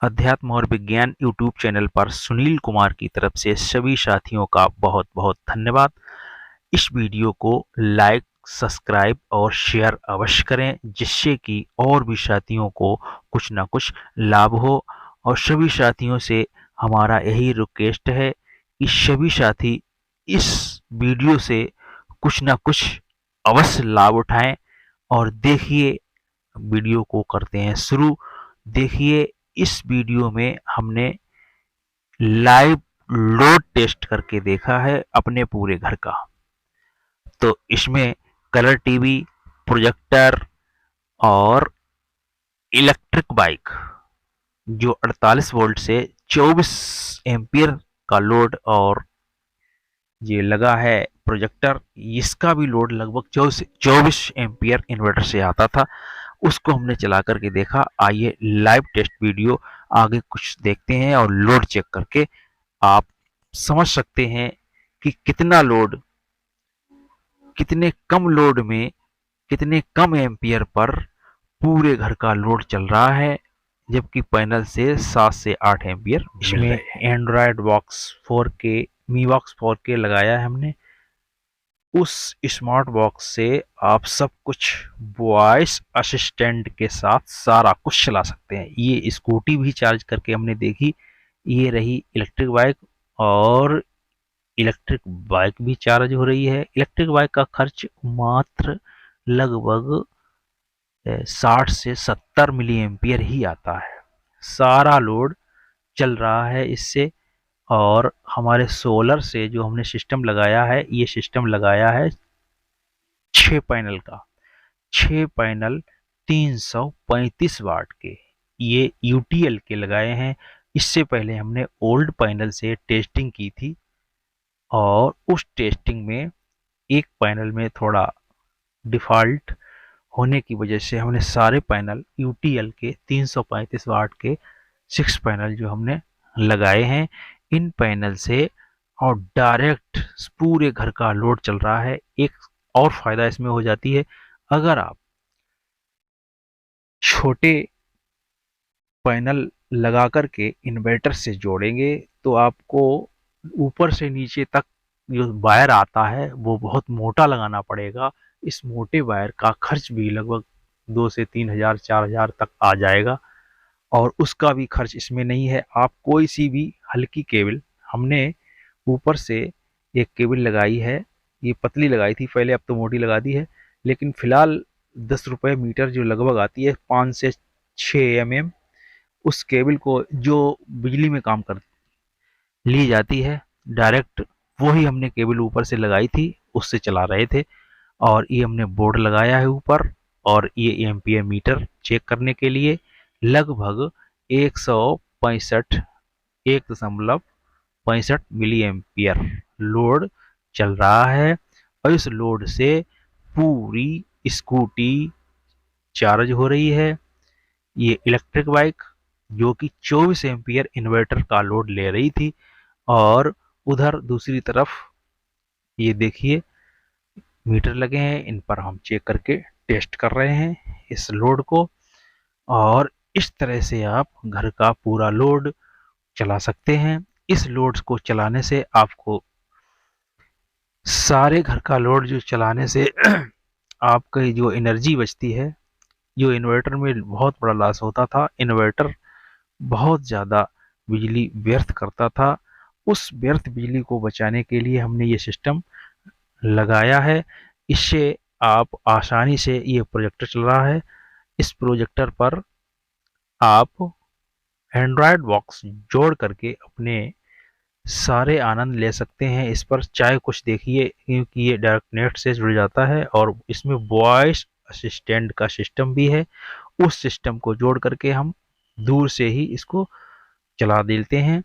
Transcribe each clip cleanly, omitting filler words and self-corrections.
अध्यात्म और विज्ञान यूट्यूब चैनल पर सुनील कुमार की तरफ से सभी साथियों का बहुत बहुत धन्यवाद। इस वीडियो को लाइक, सब्सक्राइब और शेयर अवश्य करें, जिससे कि और भी साथियों को कुछ ना कुछ लाभ हो। और सभी साथियों से हमारा यही रिक्वेस्ट है कि सभी साथी इस वीडियो से कुछ ना कुछ अवश्य लाभ उठाएं। और देखिए, वीडियो को करते हैं शुरू। देखिए, इस वीडियो में हमने लाइव लोड टेस्ट करके देखा है अपने पूरे घर का। तो इसमें कलर टीवी, प्रोजेक्टर और इलेक्ट्रिक बाइक जो 48 वोल्ट से 24 एम्पियर का लोड, और ये लगा है प्रोजेक्टर, इसका भी लोड लगभग 24 एम्पियर इन्वर्टर से आता था। उसको हमने चला करके देखा। आइए लाइव टेस्ट वीडियो आगे कुछ देखते हैं और लोड चेक करके आप समझ सकते हैं कि कितना लोड, कितने कम लोड में, कितने कम एम्पियर पर पूरे घर का लोड चल रहा है, जबकि पैनल से 7 से 8 एम्पियर मिल रहे हैं। एंड्रॉयड बॉक्स 4K, मी बॉक्स 4K लगाया है हमने। उस स्मार्ट बॉक्स से आप सब कुछ वॉइस असिस्टेंट के साथ सारा कुछ चला सकते हैं। ये स्कूटी भी चार्ज करके हमने देखी। ये रही इलेक्ट्रिक बाइक, और इलेक्ट्रिक बाइक भी चार्ज हो रही है। इलेक्ट्रिक बाइक का खर्च मात्र लगभग 60 से 70 मिली एम्पियर ही आता है। सारा लोड चल रहा है इससे। और हमारे सोलर से जो हमने सिस्टम लगाया है, ये सिस्टम लगाया है 6 पैनल का। 6 पैनल 335 वाट के, ये यूटीएल के लगाए हैं। इससे पहले हमने ओल्ड पैनल से टेस्टिंग की थी, और उस टेस्टिंग में एक पैनल में थोड़ा डिफॉल्ट होने की वजह से हमने सारे पैनल यूटीएल के 335 वाट के 6 पैनल जो हमने लगाए हैं, इन पैनल से और डायरेक्ट पूरे घर का लोड चल रहा है। एक और फायदा इसमें हो जाती है, अगर आप छोटे पैनल लगा करके इन्वर्टर से जोड़ेंगे तो आपको ऊपर से नीचे तक जो वायर आता है वो बहुत मोटा लगाना पड़ेगा। इस मोटे वायर का खर्च भी लगभग 2 से 3 हजार 4 हजार तक आ जाएगा, और उसका भी खर्च इसमें नहीं है। आप कोई सी भी हल्की केबल, हमने ऊपर से एक केबल लगाई है, ये पतली लगाई थी पहले, अब तो मोटी लगा दी है, लेकिन फिलहाल 10 रुपये मीटर जो लगभग आती है 5 से 6 mm, उस केबल को जो बिजली में काम कर ली जाती है डायरेक्ट, वो ही हमने केबल ऊपर से लगाई थी, उससे चला रहे थे। और ये हमने बोर्ड लगाया है ऊपर, और ये एम्पियर मीटर चेक करने के लिए लगभग 165 मिली एम्पियर लोड चल रहा है। और इस लोड से पूरी स्कूटी चार्ज हो रही है। ये इलेक्ट्रिक बाइक जो कि 24 एम्पियर इन्वर्टर का लोड ले रही थी, और उधर दूसरी तरफ ये देखिए मीटर लगे हैं, इन पर हम चेक करके टेस्ट कर रहे हैं इस लोड को। और इस तरह से आप घर का पूरा लोड चला सकते हैं। इस लोड को चलाने से आपको सारे घर का लोड जो चलाने से आपकी जो एनर्जी बचती है, जो इन्वर्टर में बहुत बड़ा लॉस होता था, इन्वर्टर बहुत ज़्यादा बिजली व्यर्थ करता था, उस व्यर्थ बिजली को बचाने के लिए हमने ये सिस्टम लगाया है। इससे आप आसानी से, ये प्रोजेक्टर चल रहा है, इस प्रोजेक्टर पर आप एंड्रॉयड बॉक्स जोड़ करके अपने सारे आनंद ले सकते हैं इस पर। चाहे कुछ देखिए, क्योंकि ये डायरेक्ट नेट से जुड़ जाता है, और इसमें वॉइस असिस्टेंट का सिस्टम भी है। उस सिस्टम को जोड़ करके हम दूर से ही इसको चला देते हैं।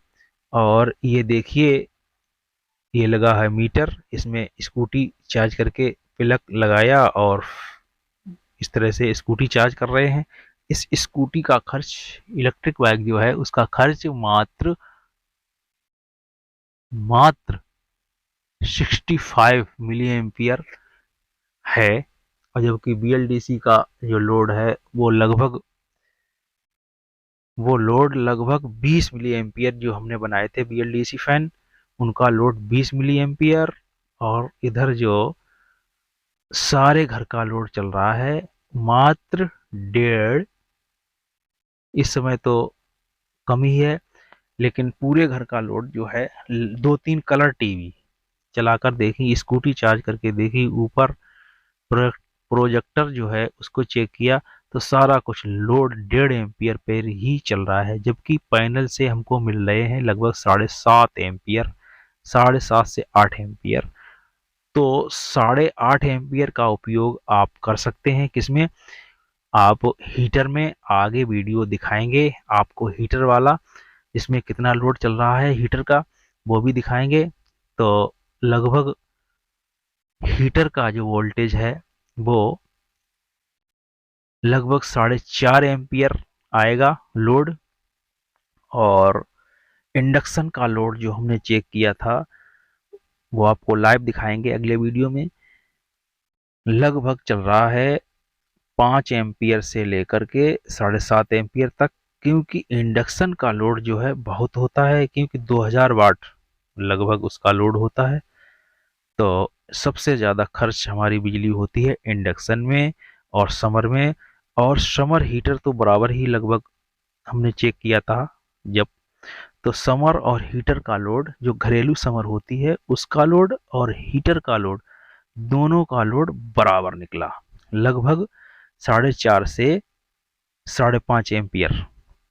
और ये देखिए, ये लगा है मीटर, इसमें स्कूटी चार्ज करके प्लग लगाया, और इस तरह से स्कूटी चार्ज कर रहे हैं। इस स्कूटी का खर्च, इलेक्ट्रिक बाइक जो है उसका खर्च मात्र मात्र 65 मिली एम्पियर है। और जबकि BLDC का जो लोड है वो लगभग वो लोड लगभग 20 मिली एम्पियर जो हमने बनाए थे BLDC फैन, उनका लोड 20 मिली एम्पियर। और इधर जो सारे घर का लोड चल रहा है मात्र 1.5। इस समय तो कम ही है, लेकिन पूरे घर का लोड जो है 2-3 कलर टीवी चलाकर देखी, स्कूटी चार्ज करके देखी, ऊपर प्रोजेक्टर जो है उसको चेक किया, तो सारा कुछ लोड 1.5 एम्पियर पर ही चल रहा है, जबकि पैनल से हमको मिल रहे हैं लगभग 7.5 एम्पियर, 7.5 से 8 एम्पियर। तो 8.5 एम्पियर का उपयोग आप कर सकते हैं किसमें, आप हीटर में। आगे वीडियो दिखाएंगे आपको हीटर वाला, इसमें कितना लोड चल रहा है हीटर का, वो भी दिखाएंगे। तो लगभग हीटर का जो वोल्टेज है वो लगभग 4.5 एम्पियर आएगा लोड। और इंडक्शन का लोड जो हमने चेक किया था वो आपको लाइव दिखाएंगे अगले वीडियो में। लगभग चल रहा है 5 एम्पियर से लेकर के 7.5 एम्पियर तक, क्योंकि इंडक्शन का लोड जो है बहुत होता है, क्योंकि 2000 वाट लगभग उसका लोड होता है। तो सबसे ज़्यादा खर्च हमारी बिजली होती है इंडक्शन में और समर में। और समर हीटर तो बराबर ही लगभग हमने चेक किया था जब, तो समर और हीटर का लोड, जो घरेलू समर होती है उसका लोड और हीटर का लोड, दोनों का लोड बराबर निकला, लगभग 4.5 से 5.5 एम्पियर।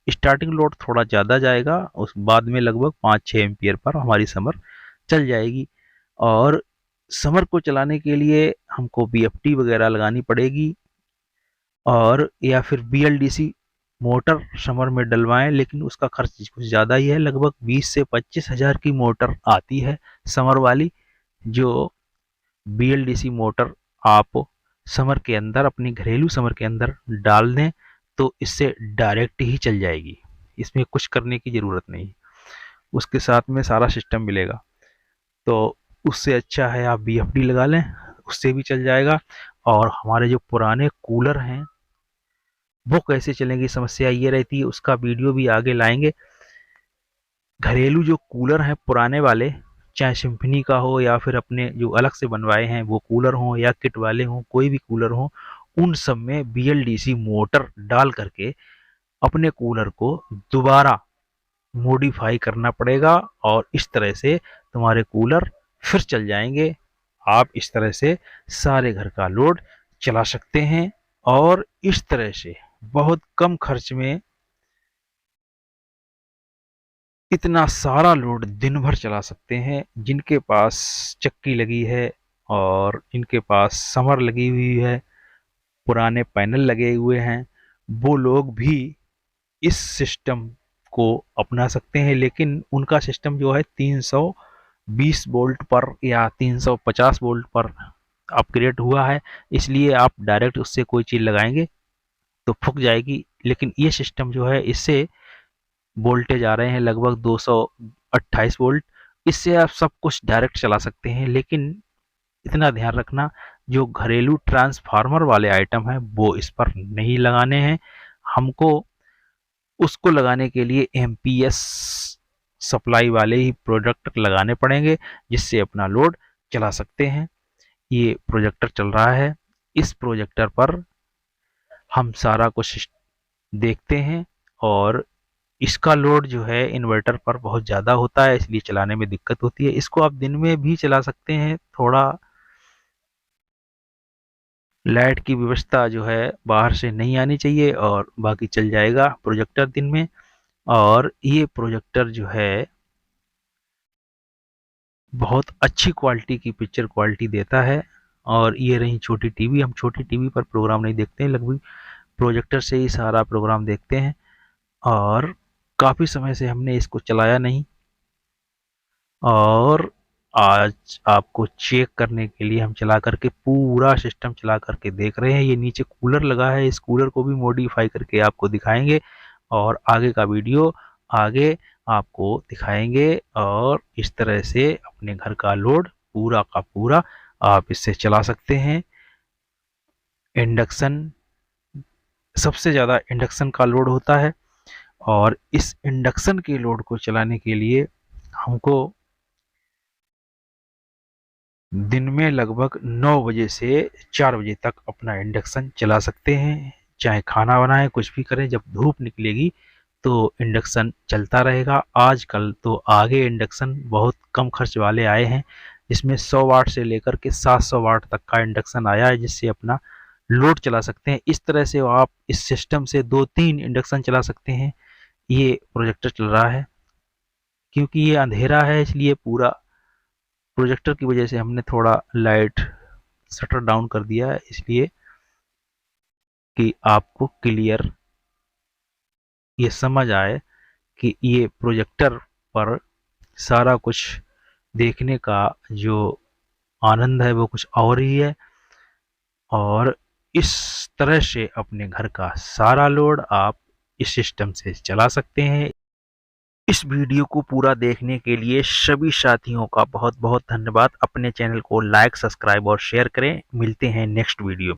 स्टार्टिंग लोड थोड़ा ज़्यादा जाएगा, उस बाद में लगभग 5-6 एम्पियर पर हमारी समर चल जाएगी। और समर को चलाने के लिए हमको BFT वगैरह लगानी पड़ेगी, और या फिर BLDC मोटर समर में डलवाएं, लेकिन उसका खर्च कुछ ज़्यादा ही है, लगभग 20 से 25 हज़ार की मोटर आती है समर वाली। जो BLDC मोटर आप समर के अंदर, अपनी घरेलू समर के अंदर डाल दें तो इससे डायरेक्ट ही चल जाएगी, इसमें कुछ करने की ज़रूरत नहीं, उसके साथ में सारा सिस्टम मिलेगा। तो उससे अच्छा है आप BFD लगा लें, उससे भी चल जाएगा। और हमारे जो पुराने कूलर हैं वो कैसे चलेंगी, समस्या ये रहती है, उसका वीडियो भी आगे लाएंगे। घरेलू जो कूलर हैं पुराने वाले, चाहे सिम्फनी का हो या फिर अपने जो अलग से बनवाए हैं वो कूलर हों या किट वाले हों, कोई भी कूलर हो, उन सब में BLDC मोटर डाल करके अपने कूलर को दोबारा मॉडिफाई करना पड़ेगा, और इस तरह से तुम्हारे कूलर फिर चल जाएंगे। आप इस तरह से सारे घर का लोड चला सकते हैं, और इस तरह से बहुत कम खर्च में इतना सारा लोड दिन भर चला सकते हैं। जिनके पास चक्की लगी है और जिनके पास समर लगी हुई है, पुराने पैनल लगे हुए हैं, वो लोग भी इस सिस्टम को अपना सकते हैं। लेकिन उनका सिस्टम जो है 320 वोल्ट पर या 350 वोल्ट पर अपग्रेड हुआ है, इसलिए आप डायरेक्ट उससे कोई चीज़ लगाएंगे तो फूक जाएगी। लेकिन ये सिस्टम जो है, इससे वोल्टेज आ रहे हैं लगभग 228 वोल्ट, इससे आप सब कुछ डायरेक्ट चला सकते हैं। लेकिन इतना ध्यान रखना, जो घरेलू ट्रांसफार्मर वाले आइटम हैं वो इस पर नहीं लगाने हैं, हमको उसको लगाने के लिए MPS सप्लाई वाले ही प्रोडक्ट लगाने पड़ेंगे, जिससे अपना लोड चला सकते हैं। ये प्रोजेक्टर चल रहा है, इस प्रोजेक्टर पर हम सारा कुछ देखते हैं, और इसका लोड जो है इन्वर्टर पर बहुत ज़्यादा होता है, इसलिए चलाने में दिक्कत होती है। इसको आप दिन में भी चला सकते हैं, थोड़ा लाइट की व्यवस्था जो है बाहर से नहीं आनी चाहिए, और बाकी चल जाएगा प्रोजेक्टर दिन में। और ये प्रोजेक्टर जो है बहुत अच्छी क्वालिटी की पिक्चर क्वालिटी देता है। और ये रही छोटी टीवी, हम छोटी टीवी पर प्रोग्राम नहीं देखते हैं, लगभग प्रोजेक्टर से ही सारा प्रोग्राम देखते हैं। और काफ़ी समय से हमने इसको चलाया नहीं, और आज आपको चेक करने के लिए हम चला करके पूरा सिस्टम चला करके देख रहे हैं। ये नीचे कूलर लगा है, इस कूलर को भी मॉडिफाई करके आपको दिखाएंगे, और आगे का वीडियो आगे आपको दिखाएंगे। और इस तरह से अपने घर का लोड पूरा का पूरा आप इससे चला सकते हैं। इंडक्शन, सबसे ज़्यादा इंडक्शन का लोड होता है, और इस इंडक्शन के लोड को चलाने के लिए हमको दिन में लगभग 9 बजे से 4 बजे तक अपना इंडक्शन चला सकते हैं। चाहे खाना बनाएं, कुछ भी करें, जब धूप निकलेगी तो इंडक्शन चलता रहेगा। आजकल तो आगे इंडक्शन बहुत कम खर्च वाले आए हैं, जिसमें 100 वाट से लेकर के 700 वाट तक का इंडक्शन आया है, जिससे अपना लोड चला सकते हैं। इस तरह से आप इस सिस्टम से 2-3 इंडक्शन चला सकते हैं। ये प्रोजेक्टर चल रहा है, क्योंकि ये अंधेरा है इसलिए पूरा प्रोजेक्टर की वजह से हमने थोड़ा लाइट शटर डाउन कर दिया है, इसलिए कि आपको क्लियर ये समझ आए कि ये प्रोजेक्टर पर सारा कुछ देखने का जो आनंद है वो कुछ और ही है। और इस तरह से अपने घर का सारा लोड आप इस सिस्टम से चला सकते हैं। इस वीडियो को पूरा देखने के लिए सभी साथियों का बहुत बहुत धन्यवाद। अपने चैनल को लाइक, सब्सक्राइब और शेयर करें। मिलते हैं नेक्स्ट वीडियो।